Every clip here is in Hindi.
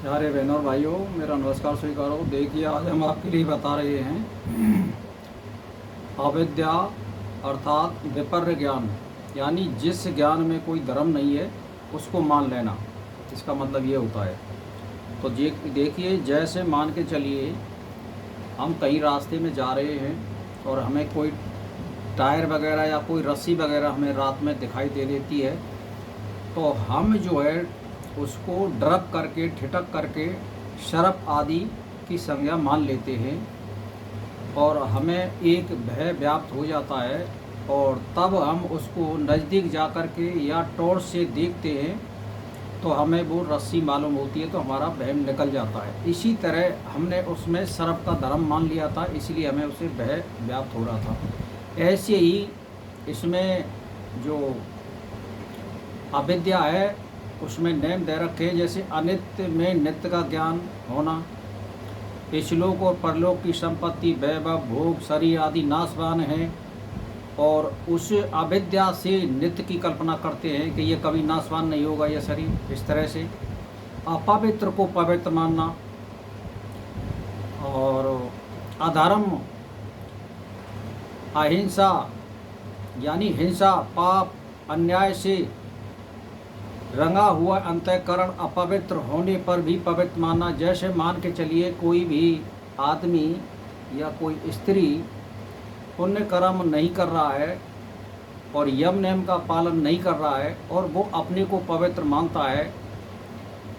प्यारे बहनों और भाइयों, मेरा नमस्कार स्वीकारो। देखिए, आज हम आपके लिए बता रहे हैं अविद्या अर्थात विपर्य ज्ञान, यानी जिस ज्ञान में कोई धर्म नहीं है उसको मान लेना। इसका मतलब ये होता है। तो देखिए, जैसे मान के चलिए हम कहीं रास्ते में जा रहे हैं और हमें कोई टायर वगैरह या कोई रस्सी वगैरह हमें रात में दिखाई दे देती है, तो हम जो है उसको ड्रग करके ठिठक करके शरफ आदि की संज्ञा मान लेते हैं और हमें एक भय व्याप्त हो जाता है। और तब हम उसको नज़दीक जा कर के या टॉर्च से देखते हैं तो हमें वो रस्सी मालूम होती है, तो हमारा वहम निकल जाता है। इसी तरह हमने उसमें शरफ का धर्म मान लिया था, इसलिए हमें उसे भय व्याप्त हो रहा था। ऐसे ही इसमें जो अविद्या है उसमें नेम दे रखे हैं, जैसे अनित्य में नित्य का ज्ञान होना, इछलोक और परलोक की संपत्ति, वैभव, भोग, शरीर आदि नाशवान हैं और उस अविद्या से नित्य की कल्पना करते हैं कि ये कभी नाशवान नहीं होगा यह शरीर। इस तरह से अपवित्र को पवित्र मानना और अधर्म, अहिंसा यानी हिंसा, पाप, अन्याय से रंगा हुआ अंतःकरण अपवित्र होने पर भी पवित्र मानना। जैसे मान के चलिए कोई भी आदमी या कोई स्त्री पुण्य कर्म नहीं कर रहा है और यम नियम का पालन नहीं कर रहा है और वो अपने को पवित्र मानता है,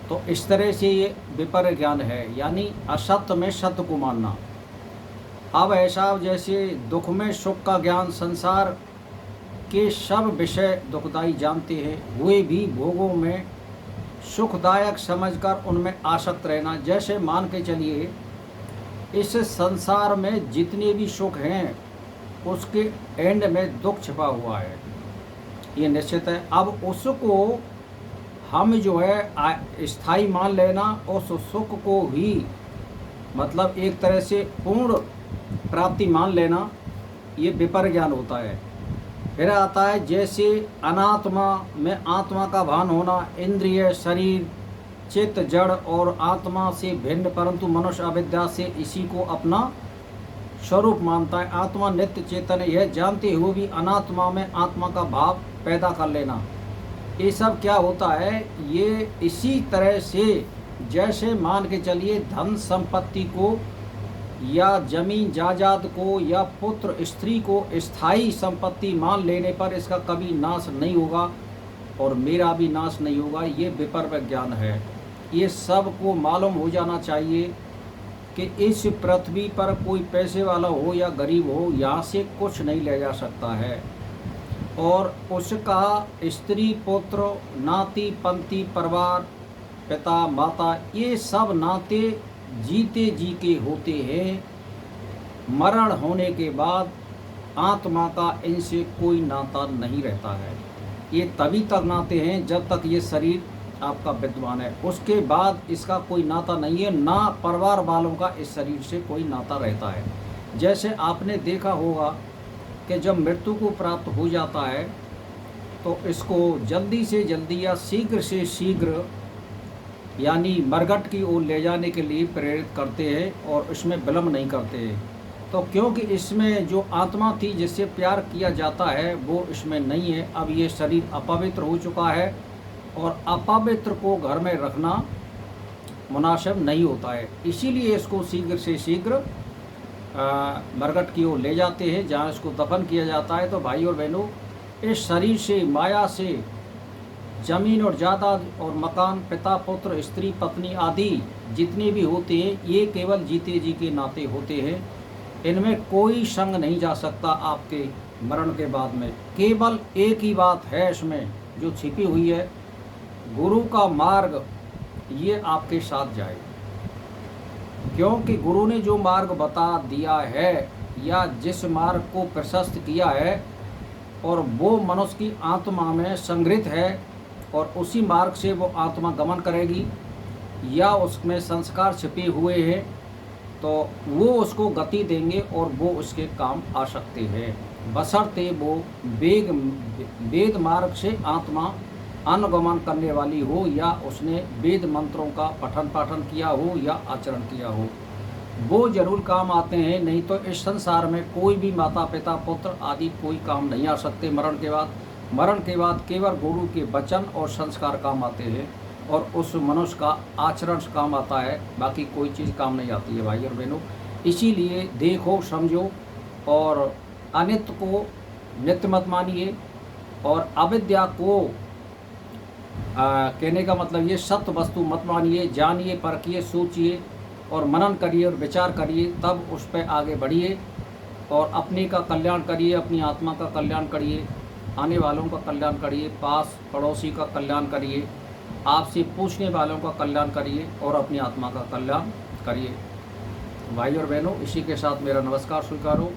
तो इस तरह से ये विपर्य ज्ञान है, यानी असत्य में सत्य को मानना। अब ऐसा जैसे दुख में सुख का ज्ञान, संसार के सब विषय दुखदायी जानते हैं हुए भी भोगों में सुखदायक समझकर उनमें आसक्त रहना। जैसे मान के चलिए इस संसार में जितने भी सुख हैं उसके एंड में दुख छिपा हुआ है, ये निश्चित है। अब उसको हम जो है स्थायी मान लेना, उस सुख को भी मतलब एक तरह से पूर्ण प्राप्ति मान लेना, ये विपर्य ज्ञान होता है। फिर आता है जैसे अनात्मा में आत्मा का भान होना, इंद्रिय, शरीर, चित्त, जड़ और आत्मा से भिन्न, परंतु मनुष्य अविद्या से इसी को अपना स्वरूप मानता है। आत्मा नित्य चेतन, यह जानते हुए भी अनात्मा में आत्मा का भाव पैदा कर लेना। ये सब क्या होता है, ये इसी तरह से जैसे मान के चलिए धन संपत्ति को या जमीन जायदाद को या पुत्र स्त्री को स्थायी संपत्ति मान लेने पर इसका कभी नाश नहीं होगा और मेरा भी नाश नहीं होगा, ये विपर्य ज्ञान है। ये सब को मालूम हो जाना चाहिए कि इस पृथ्वी पर कोई पैसे वाला हो या गरीब हो, यहाँ से कुछ नहीं ले जा सकता है और उसका स्त्री, पुत्र, नाती, पंथी, परिवार, पिता, माता, ये सब नाते जीते जी के होते हैं। मरण होने के बाद आत्मा का इनसे कोई नाता नहीं रहता है। ये तभी तक नाते हैं जब तक ये शरीर आपका विद्यमान है, उसके बाद इसका कोई नाता नहीं है, ना परिवार वालों का इस शरीर से कोई नाता रहता है। जैसे आपने देखा होगा कि जब मृत्यु को प्राप्त हो जाता है तो इसको जल्दी से जल्दी या शीघ्र से शीघ्र यानी मरघट की ओर ले जाने के लिए प्रेरित करते हैं और इसमें विलम्ब नहीं करते हैं। तो क्योंकि इसमें जो आत्मा थी जिससे प्यार किया जाता है वो इसमें नहीं है। अब ये शरीर अपवित्र हो चुका है और अपवित्र को घर में रखना मुनासिब नहीं होता है, इसीलिए इसको शीघ्र से शीघ्र मरघट की ओर ले जाते हैं जहाँ इसको दफन किया जाता है। तो भाई और बहनों, इस शरीर से, माया से जमीन और जायदाद और मकान, पिता, पुत्र, स्त्री, पत्नी आदि जितने भी होते हैं ये केवल जीते जी के नाते होते हैं। इनमें कोई संग नहीं जा सकता आपके मरण के बाद में। केवल एक ही बात है इसमें जो छिपी हुई है, गुरु का मार्ग ये आपके साथ जाए, क्योंकि गुरु ने जो मार्ग बता दिया है या जिस मार्ग को प्रशस्त किया है और वो मनुष्य की आत्मा में संग्रहित है और उसी मार्ग से वो आत्मा गमन करेगी या उसमें संस्कार छिपे हुए हैं तो वो उसको गति देंगे और वो उसके काम आ सकते हैं, बशर्ते वो वेद मार्ग से आत्मा अनुगमन करने वाली हो या उसने वेद मंत्रों का पठन पाठन किया हो या आचरण किया हो, वो जरूर काम आते हैं। नहीं तो इस संसार में कोई भी माता पिता पुत्र आदि कोई काम नहीं आ सकते मरण के बाद। मरण के बाद केवल गुरु के वचन और संस्कार काम आते हैं और उस मनुष्य का आचरण काम आता है, बाकी कोई चीज़ काम नहीं आती है भाई और बहनों। इसीलिए देखो समझो और अनित्य को नित्य मत मानिए और अविद्या को कहने का मतलब ये सत्य वस्तु मत मानिए। जानिए, परखिए, सोचिए और मनन करिए और विचार करिए, तब उस पर आगे बढ़िए और अपने का कल्याण करिए, अपनी आत्मा का कल्याण करिए, आने वालों का कल्याण करिए, पास पड़ोसी का कल्याण करिए, आपसे पूछने वालों का कल्याण करिए और अपनी आत्मा का कल्याण करिए। भाई और बहनों, इसी के साथ मेरा नमस्कार स्वीकारो।